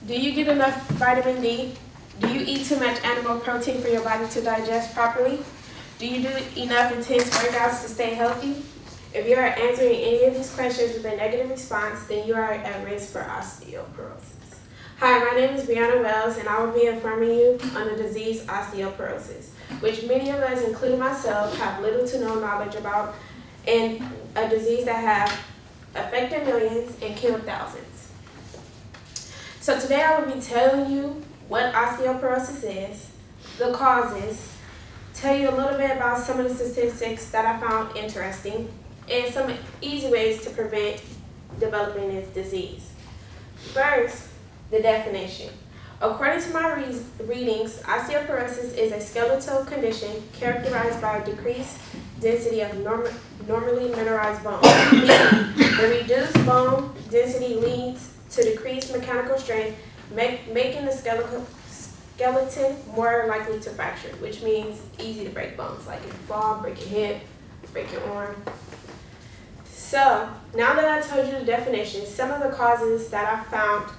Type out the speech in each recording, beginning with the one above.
Do you get enough vitamin D? Do you eat too much animal protein for your body to digest properly? Do you do enough intense workouts to stay healthy? If you are answering any of these questions with a negative response, then you are at risk for osteoporosis. Hi, my name is Brianna Wells, and I will be informing you on the disease osteoporosis, which many of us, including myself, have little to no knowledge about, and a disease that has affected millions and killed thousands. So today I will be telling you what osteoporosis is, the causes, tell you a little bit about some of the statistics that I found interesting, and some easy ways to prevent developing this disease. First, the definition. According to my readings, osteoporosis is a skeletal condition characterized by a decreased density of normally mineralized bone. The reduced bone density leads to decreased mechanical strength, making the skeleton more likely to fracture, which means easy to break bones, like if you fall, break your hip, break your arm. So, now that I told you the definition, some of the causes that I found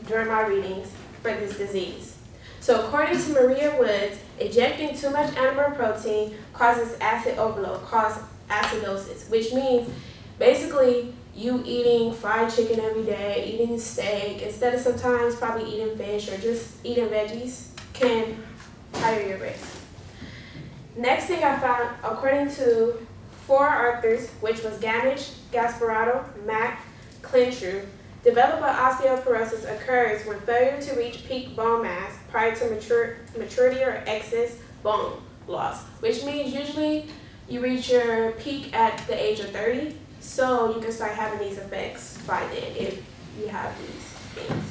during my readings for this disease. So according to Maria Woods, injecting too much animal protein causes acid overload, causes acidosis, which means basically you eating fried chicken every day, eating steak, instead of sometimes probably eating fish or just eating veggies can higher your risk. Next thing I found, according to 4 authors, which was Gamage, Gasparotto, Mack, Clincher, development of osteoporosis occurs when failure to reach peak bone mass prior to maturity or excess bone loss, which means usually you reach your peak at the age of 30, so you can start having these effects by then if you have these things.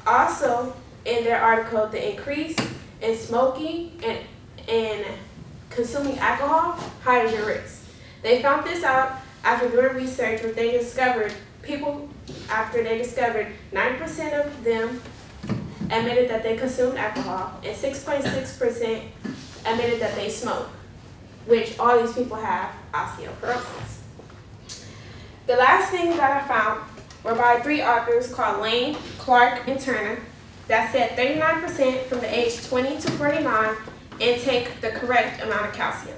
Also, in their article, the increase in smoking and consuming alcohol higher your risk. They found this out after doing research where they discovered after they discovered 9% of them admitted that they consumed alcohol and 6.6% admitted that they smoked, which all these people have osteoporosis. The last thing that I found were by 3 authors called Lane, Clark, and Turner that said 39% from the age 20 to 49 intake the correct amount of calcium,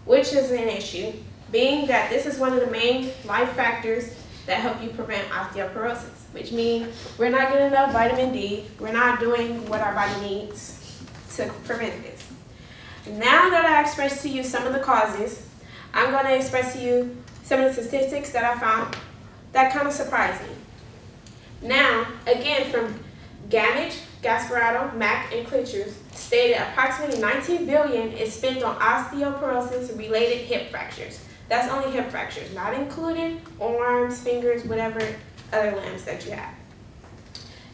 which is an issue, being that this is one of the main life factors that help you prevent osteoporosis, which means we're not getting enough vitamin D, we're not doing what our body needs to prevent this. Now that I expressed to you some of the causes, I'm going to express to you some of the statistics that I found that kind of surprised me. Now, again, from Gamage, Gasparotto, Mack, and Clincher stated approximately $19 billion is spent on osteoporosis-related hip fractures. That's only hip fractures, not including arms, fingers, whatever other limbs that you have.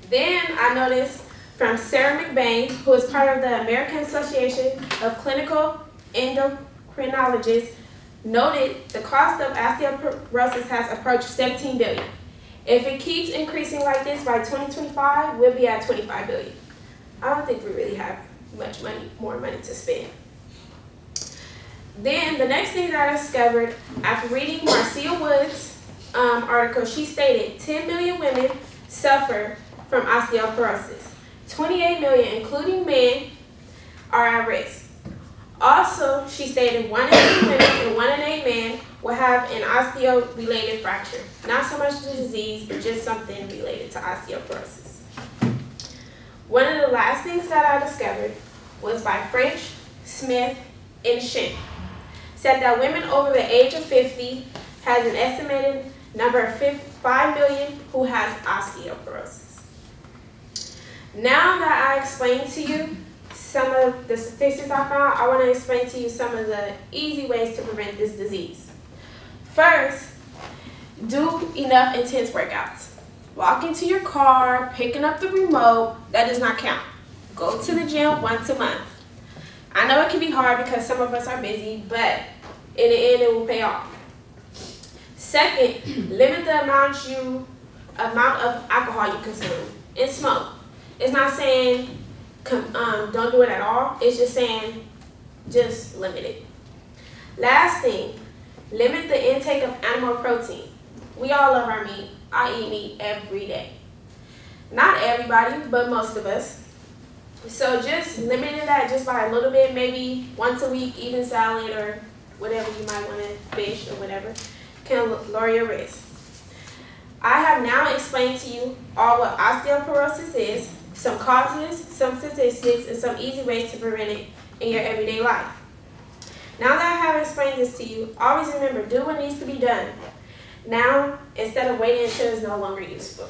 Then I noticed from Sarah McBain, who is part of the American Association of Clinical Endocrinologists, noted the cost of osteoporosis has approached $17 billion. If it keeps increasing like this by 2025, we'll be at $25 billion. I don't think we really have much more money to spend. Then the next thing that I discovered after reading Marcia Wood's article, she stated 10 million women suffer from osteoporosis. 28 million, including men, are at risk. Also, she stated 1 in 2 women and 1 in 8 men will have an osteo-related fracture. Not so much the disease, but just something related to osteoporosis. One of the last things that I discovered was by French, Smith, and Shin. Said that women over the age of 50 has an estimated number of 5 million who has osteoporosis. Now that I explained to you some of the statistics I found, I want to explain to you some of the easy ways to prevent this disease. First, do enough intense workouts. Walk into your car, picking up the remote, that does not count. Go to the gym once a month. I know it can be hard because some of us are busy, but in the end it will pay off. Second, limit the amount of alcohol you consume and smoke. It's not saying don't do it at all. It's just saying just limit it. Last thing, limit the intake of animal protein. We all love our meat. I eat meat every day. Not everybody, but most of us. So just limiting that just by a little bit, maybe once a week, even salad or whatever you might want to, fish or whatever, can lower your risk. I have now explained to you all what osteoporosis is, some causes, some statistics, and some easy ways to prevent it in your everyday life. Now that I have explained this to you, always remember, do what needs to be done now instead of waiting until it's no longer useful.